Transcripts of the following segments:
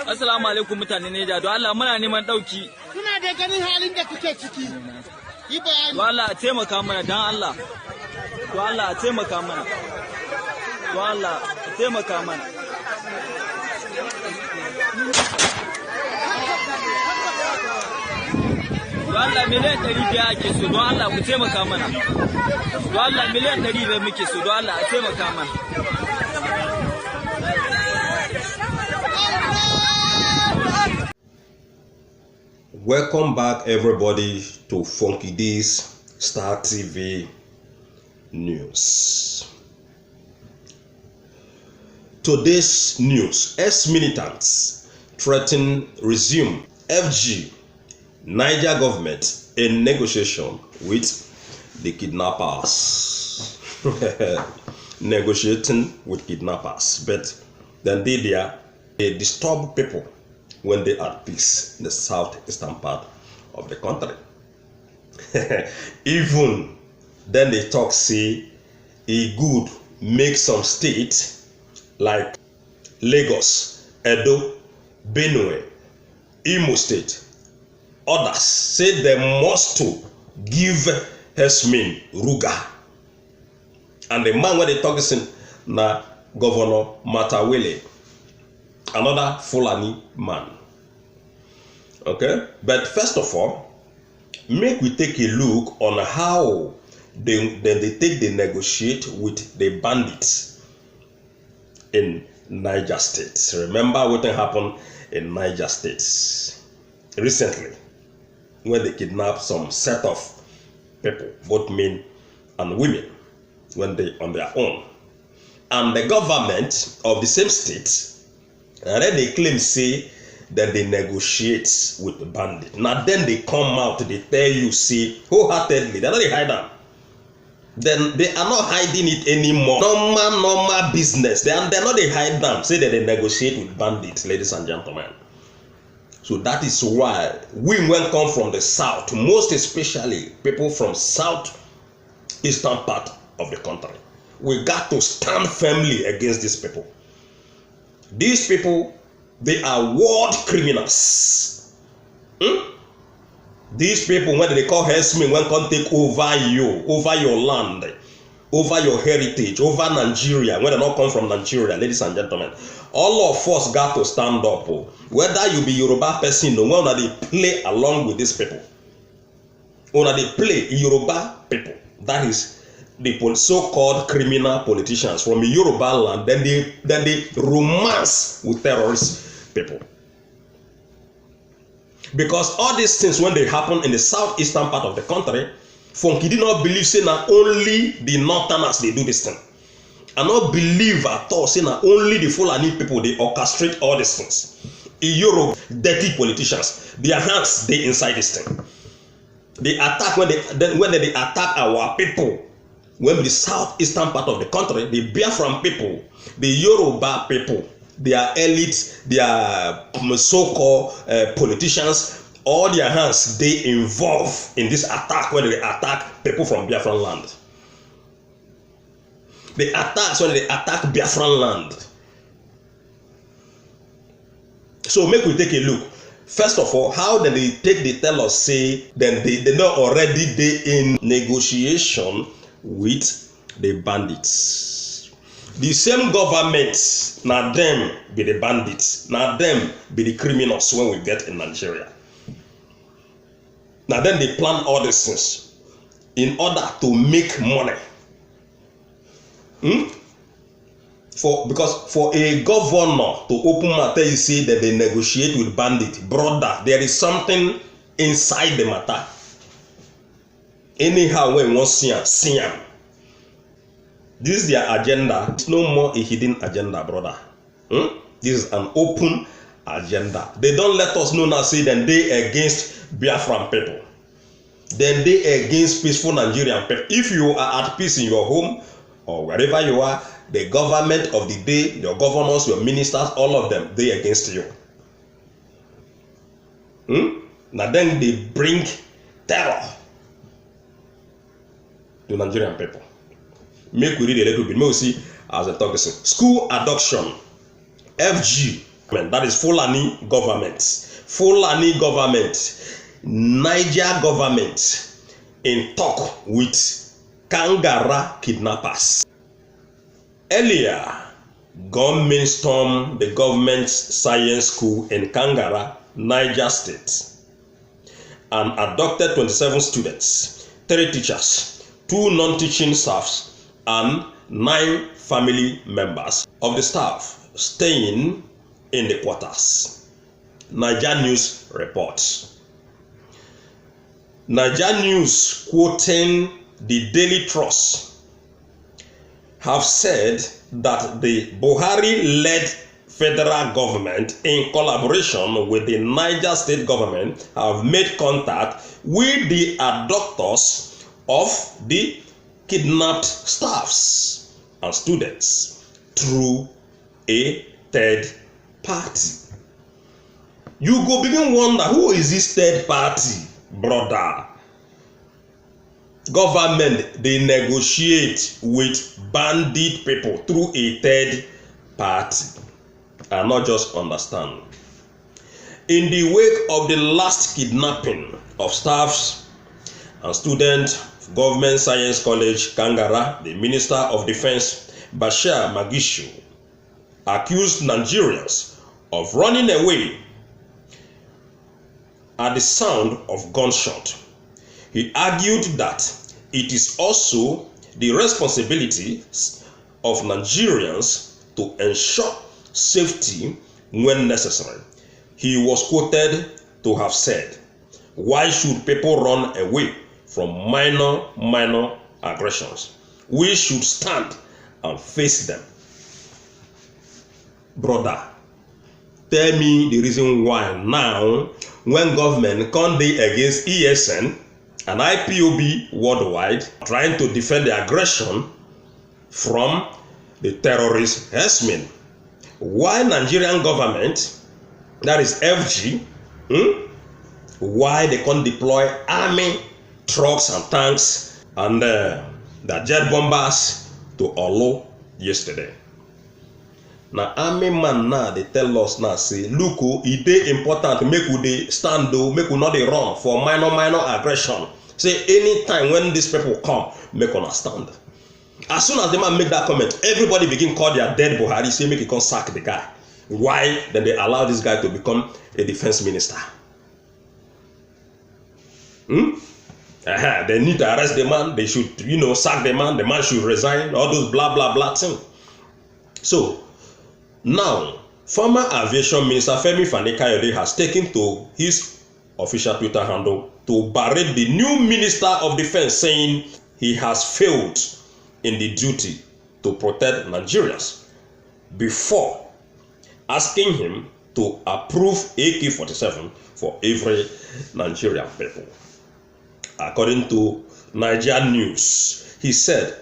Assalamu alaikum mutane ne da Allah muna neman dauki. Kuna da ganin halin da kuke ciki. Yi bayani. To Allah a taimaka mana dan Allah. To Allah a taimaka mana. To Allah a taimaka mana. To Allah miliyan 500 ake so don Allah ku taimaka mana. To Allah miliyan 500 muke so don Allah a taimaka mana. Welcome back everybody to Funky D's Star TV News. Today's news: ex-militants threaten resume FG Niger government in negotiation with the kidnappers. Negotiating with kidnappers, but then they disturb people when they are at peace in the southeastern part of the country. Even then they talk, say, it good make some states like Lagos, Edo, Benue, Imo State, others say they must to give Hesmin Ruga. And the man when they talk is na Governor Matawele, another Fulani man. Okay, but first of all, make we take a look on how they negotiate with the bandits in Niger State. Remember what happened in Niger State recently when they kidnapped some set of people, both men and women, when they on their own. And the government of the same state, and then they claim, say, that they negotiate with the bandit. Now then they come out, they tell you, say, wholeheartedly, they're not hiding them. Then they are not hiding it anymore. Normal business. They're not they hide them. Say that they negotiate with bandits, ladies and gentlemen. So that is why we when come from the south, most especially people from southeastern part of the country, we got to stand firmly against these people. These people, they are world criminals. These people, when they call herdsmen, when come take over you, over your land, over your heritage, over Nigeria, when they not come from Nigeria, ladies and gentlemen, all of us got to stand up. Whether you be Yoruba person, no one they play along with these people. Or they play Yoruba people. That is the so-called criminal politicians from Yoruba land. Then they romance with terrorist people. Because all these things, when they happen in the southeastern part of the country, Funky did not believe, say, not only the northerners they do this thing. I not believe at all, say, not only the Fulani people they orchestrate all these things. In Europe, dirty politicians, their hands they inside this thing. They attack when they attack our people. When the southeastern part of the country, the Biafran people, the Yoruba people, their elites, their so-called politicians, all their hands they involve in this attack when they attack people from Biafran land. They attack when they attack Biafran land. So make we take a look. First of all, how then they tell us, say, then they know already they in negotiation with the bandits. The same government, now them be the bandits, now them be the criminals when we get in Nigeria. Now then they plan all these things in order to make money. Because for a governor to open matter, you say that they negotiate with bandits, brother, there is something inside the matter. Anyhow, when we want to see them. This is their agenda. It's no more a hidden agenda, brother. This is an open agenda. They don't let us know now, say that they against Biafran people. Then they against peaceful Nigerian people. If you are at peace in your home or wherever you are, the government of the day, your governors, your ministers, all of them, they against you. Now then they bring terror to Nigerian people. Make we read a little bit. May we see as I talk this. School adoption. FG. That is Fulani government. Fulani government. Niger government in talk with Kangara kidnappers. Earlier, gunmen stormed the government science school in Kangara, Niger State, and abducted 27 students, 3 teachers, 2 non-teaching staffs, and 9 family members of the staff staying in the quarters. Niger News reports. Niger News, quoting the Daily Trust, have said that the Buhari-led federal government, in collaboration with the Niger State government, have made contact with the abductors of the kidnapped staffs and students through a third party. You go begin wonder, who is this third party, brother? Government, they negotiate with bandit people through a third party. I not just understand. In the wake of the last kidnapping of staffs and students of Government Science College, Kangara, the Minister of Defense, Bashir Magishu, accused Nigerians of running away at the sound of gunshot. He argued that it is also the responsibility of Nigerians to ensure safety when necessary. He was quoted to have said, "Why should people run away from minor aggressions? We should stand and face them." Brother, tell me the reason why now, when government can't dey against ESN and IPOB worldwide, trying to defend the aggression from the terrorist herdsmen, why Nigerian government, that is FG, why they can't deploy army trucks and tanks and the jet bombers to Olo yesterday? Now army man now they tell us now, say, look, it is important make we dey stand though, make we not dey run for minor aggression. Say anytime when these people come, make una stand. As soon as the man make that comment, everybody begin call their dead Buhari, say make he come sack the guy. Why? Then they allow this guy to become a defense minister. They need to arrest the man, they should, sack the man should resign, all those blah blah blah thing. So now, former aviation minister Femi Fani-Kayode has taken to his official Twitter handle to berate the new minister of defense, saying he has failed in the duty to protect Nigerians, before asking him to approve AK-47 for every Nigerian people. According to Niger News, he said,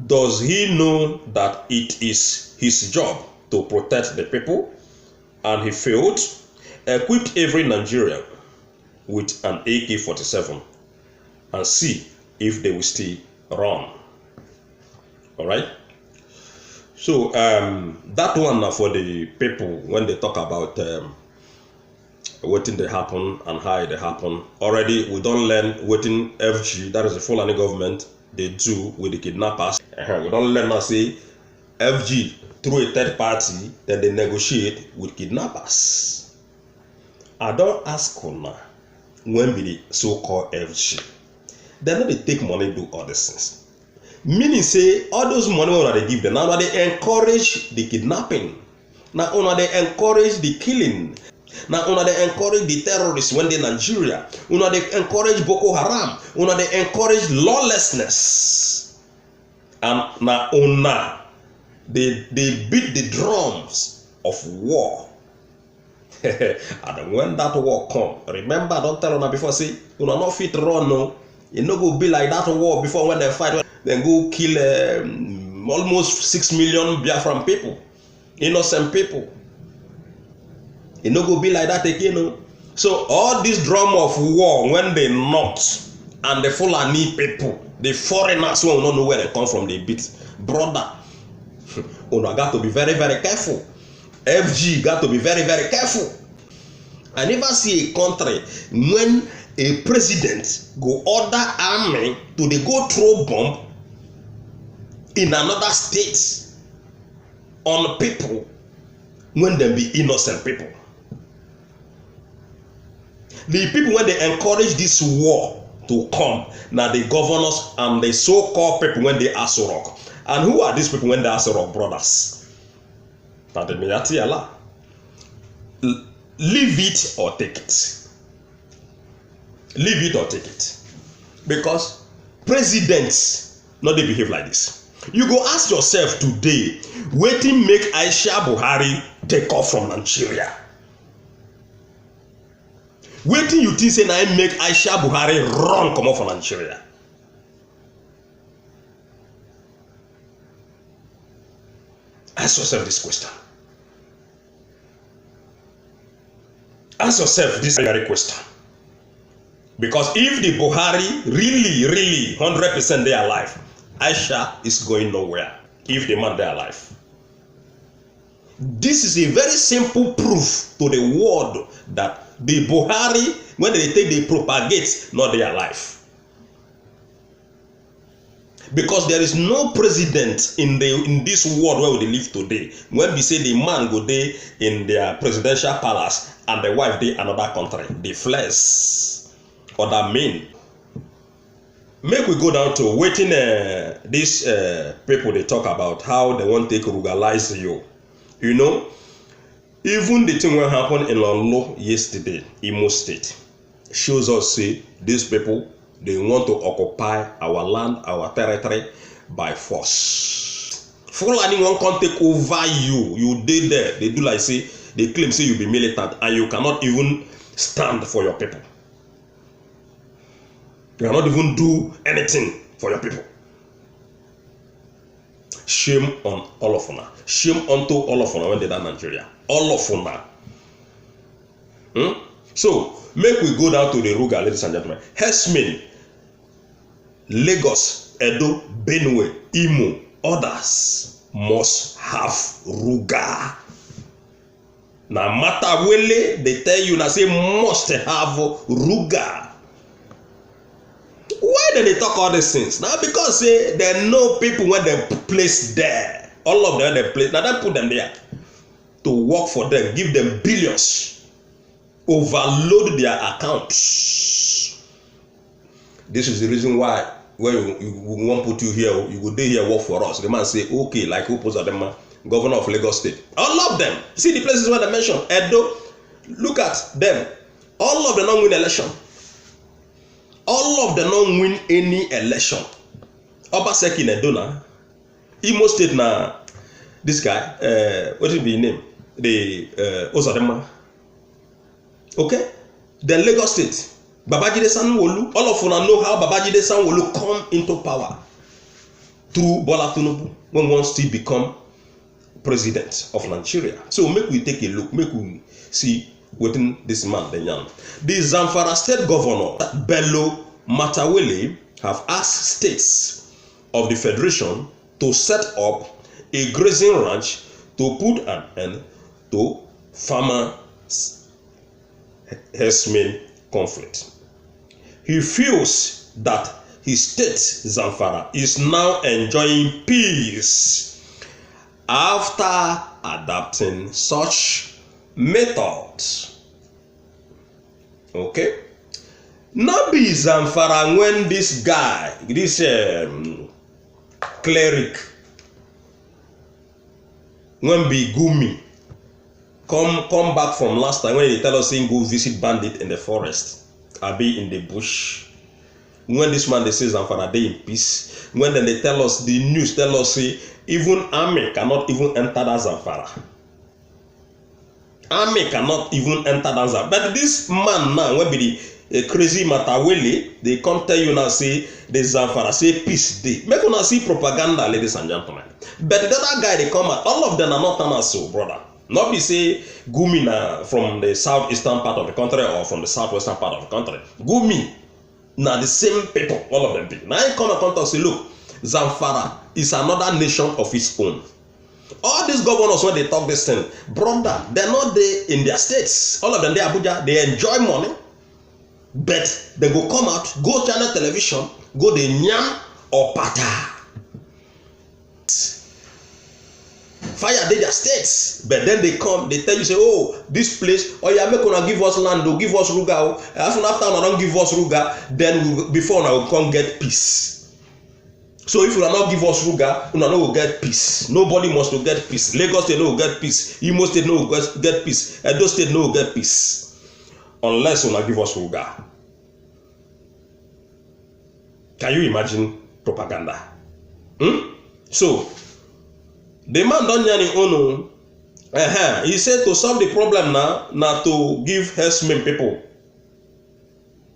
does he know that it is his job to protect the people, and he failed? Equipped every Nigerian with an AK-47 and see if they will still run. All right. So that one now for the people when they talk about what they happen and how they happen. Already we don't learn what in FG, that is the Fulani government, they do with the kidnappers. We don't learn now say FG through a third party that they negotiate with kidnappers. I don't ask Kona when be the so-called FG. They know they take money to do all these things. Meaning say all those money when they give them, now they encourage the kidnapping. Now they encourage the killing. Now they encourage the terrorists when they in Nigeria. They encourage Boko Haram. They encourage lawlessness. And now they beat the drums of war. And when that war come, remember, I don't tell una before, say, una not fit run, no. You no go be like that war before when they fight, then go kill almost 6 million Biafran people, innocent people. You no go be like that again, no. So all this drum of war, when they knocked, and the Fulani people The foreigners who don't know where they come from, they beat. Brother, you got to be very, very careful. FG got to be very, very careful. I never see a country when a president go order army to they go throw bomb in another state on people when they be innocent people. The people when they encourage this war to come, now the governors and the so-called people when they Aso Rock. And who are these people when they Aso Rock brothers? Now the Miyati Allah. Leave it or take it. Leave it or take it. Because presidents not they behave like this. You go ask yourself today, waiting make Aisha Buhari take off from Nigeria. Waiting you think say I make Aisha Buhari run come off from Nigeria. Ask yourself this question. Ask yourself this very question. Because if the Buhari really 100% they are alive, Aisha is going nowhere if the man they are alive. This is a very simple proof to the world that the Buhari, when they take they propagate, not they are alive. Because there is no president in this world where we live today. When we say the man go there in their presidential palace and the wife they another country, the flesh or that mean. Make we go down to waiting these people they talk about how they want to take ruralize you. You know, even the thing what happened in Lonlo yesterday, Imo State, shows us say these people they want to occupy our land, our territory by force. Fulani won't come take over you. You did there. They do like say they claim say you be militant and you cannot even stand for your people. You cannot even do anything for your people. Shame on all of una. Shame unto all of una when they done Nigeria. All of una. So, make we go down to the Ruga, ladies and gentlemen. Herdsmen, Lagos, Edo, Benue, Imo, others must have Ruga. Now, matter wele, they tell you, now say must have Ruga. Why do they talk all these things? Now because say they know people when they place there. All of them they place. Now they put them there to work for them, give them billions, overload their accounts. This is the reason why when you want to put you here, you go there here work for us. The man say okay, like who post them, governor of Lagos State. All of them. See the places where they mention Edo. Look at them. All of them don't win election. All of them don't win any election. Obaseki in Edo, Imo State na this guy, what is his name? The Ozadema. Okay? The Lagos State, Babajide Sanwo-Olu. All of you know how Babajide Sanwo-Olu come into power through Bola Tinubu when one still become president of Nigeria. So make we take a look, make we see within this man the young. The Zamfara State Governor Bello Matawalle have asked states of the federation to set up a grazing ranch to put an end to farmers' herdsmen conflict. He feels that his state, Zamfara, is now enjoying peace after adopting such methods. Okay? Not be Zamfara when this guy, this cleric, when be Gumi, come back from last time when they tell us saying go visit bandit in the forest, or be in the bush. When this man they say Zamfara they in peace. When then they tell us the news tell us say even army cannot even enter that Zamfara. Army cannot even enter that Zamfara. But this man now when be the crazy Matawalle, they come tell you now say the Zamfara say peace day. Make una see propaganda, ladies and gentlemen. But the other guy they come out, all of them are not Tana so, brother. Not be say Gumi na from the southeastern part of the country or from the southwestern part of the country. Gumi Now the same people, all of them people. Now I come and talk say, look, Zamfara is another nation of its own. All these governors, when they talk this thing, brother, they're not there in their states. All of them, they Abuja, they enjoy money, but they go come out, go channel television, go the Nyam or Pata. Fire they their states, but then they come, they tell you, say, oh, this place, oh yeah, make una give us land, or give us Ruga. After una don't give us Ruga, then before una will come get peace. So if you are not give us Ruga, you no will get peace. Nobody must to get peace. Lagos State no will get peace. Imo State no will get peace. Edo State no will get peace. Unless you not give us Ruga. Can you imagine propaganda? So, the man don't yarn him own. He said to solve the problem now to give herdsmen people.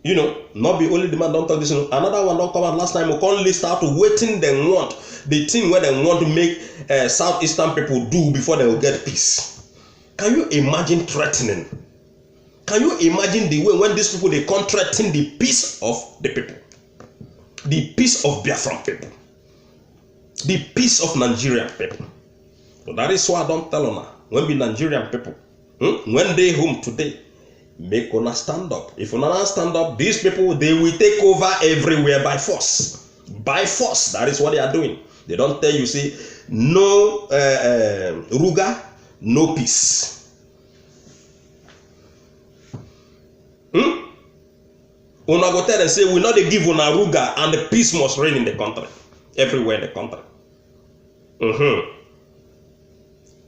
You know, not be only the man don't talk this. Another one don't come out last time. We can't list out to waiting they want. The thing where they want to make southeastern people do before they will get peace. Can you imagine threatening? Can you imagine the way when these people they can't threaten the peace of the people? The peace of Biafran people. The peace of Nigerian people. So that is why I don't tell them when be Nigerian people. When they home today, make una stand up. If una not stand up, these people they will take over everywhere by force. By force, that is what they are doing. They don't tell you, say, no Ruga, no peace. Una go tell and say, we not they give una Ruga and the peace must reign in the country. Everywhere in the country.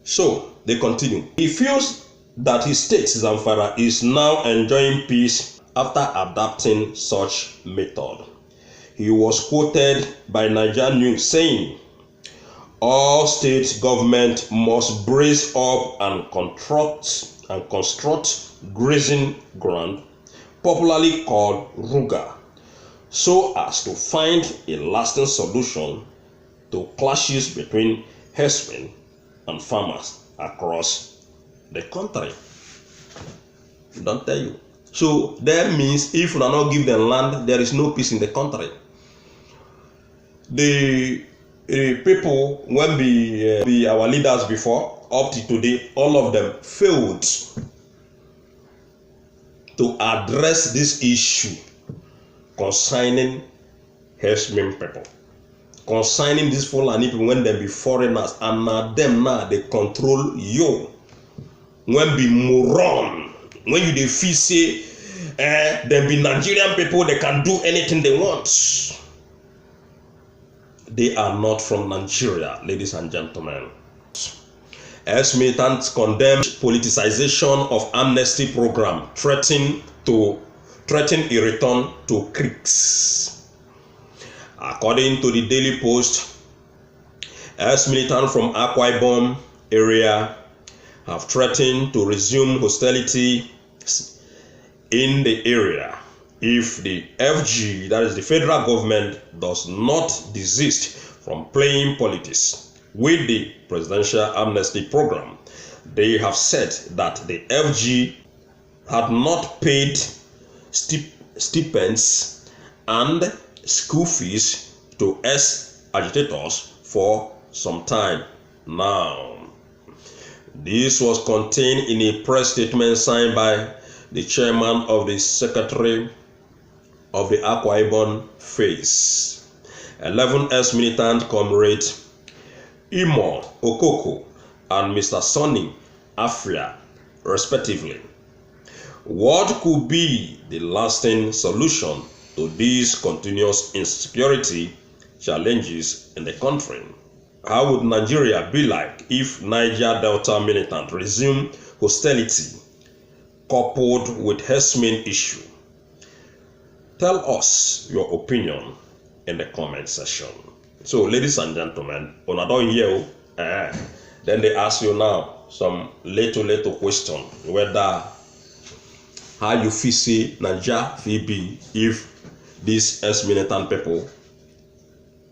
So they continue. He feels that his state, Zamfara, is now enjoying peace after adopting such method. He was quoted by Niger News saying, all state government must brace up and construct grazing ground, popularly called Ruga, so as to find a lasting solution to clashes between herdsmen and farmers across the country. Don't tell you. So that means if you do not give them land, there is no peace in the country. The people, when be our leaders before, up to today, all of them failed to address this issue concerning herdsmen people, concerning these Fulani people when they be foreigners, and now them now they control you. When be moron, when you they feel say, them be Nigerian people, they can do anything they want. They are not from Nigeria, ladies and gentlemen. As militants condemn politicization of amnesty program, threaten a return to creeks. According to the Daily Post, as militants from Akwa Ibom area have threatened to resume hostility in the area if the FG, that is the federal government, does not desist from playing politics with the presidential amnesty program. They have said that the FG had not paid stipends and school fees to ex-agitators for some time now. This was contained in a press statement signed by the chairman of the secretary of the Akwa Ibom phase. 11 ex-militant comrades Imo Okoko and Mr. Sonny Afria, respectively. What could be the lasting solution to these continuous insecurity challenges in the country? How would Nigeria be like if Niger Delta militant resume hostility coupled with herdsmen issue? Tell us your opinion in the comment section. So, ladies and gentlemen, when I don't hear, then they ask you now some little question whether how you feel say Nigeria will be if these ex-militant people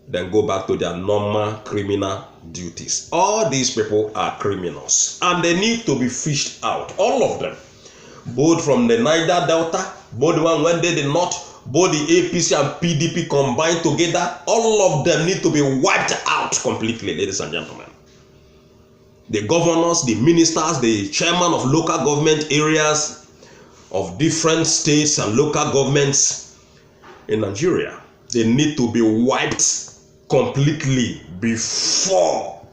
then go back to their normal criminal duties. All these people are criminals and they need to be fished out. All of them, both from the Niger Delta, both the one when they the north both the APC and PDP combined together, all of them need to be wiped out completely, ladies and gentlemen. The governors, the ministers, the chairman of local government areas of different states and local governments in Nigeria, they need to be wiped completely before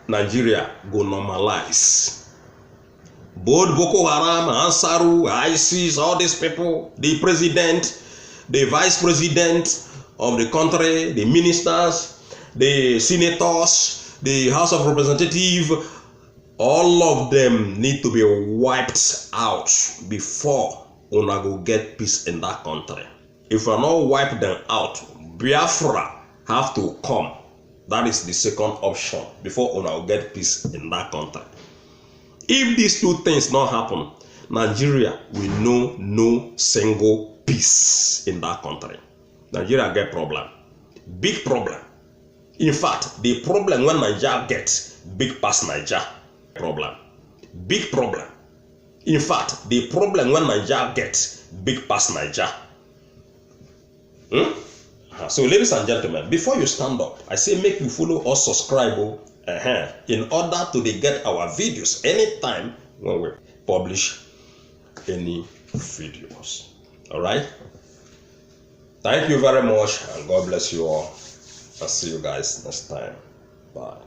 Nigeria go normalize. Both Boko Haram, Ansaru, ISIS, all these people, the president, the vice president of the country, the ministers, the senators, the House of Representatives, all of them need to be wiped out before una go get peace in that country. If we not wipe them out, Biafra have to come. That is the second option before una go get peace in that country. If these two things not happen, Nigeria will know no single peace in that country. Nigeria get problem, big problem. In fact, the problem when Nigeria gets big past Nigeria problem, big problem. In fact, the problem when Nigeria gets big past Nigeria. So, ladies and gentlemen, before you stand up, I say make you follow or subscribe in order to get our videos anytime when we publish any videos. All right. Thank you very much, and God bless you all. I'll see you guys next time. Bye.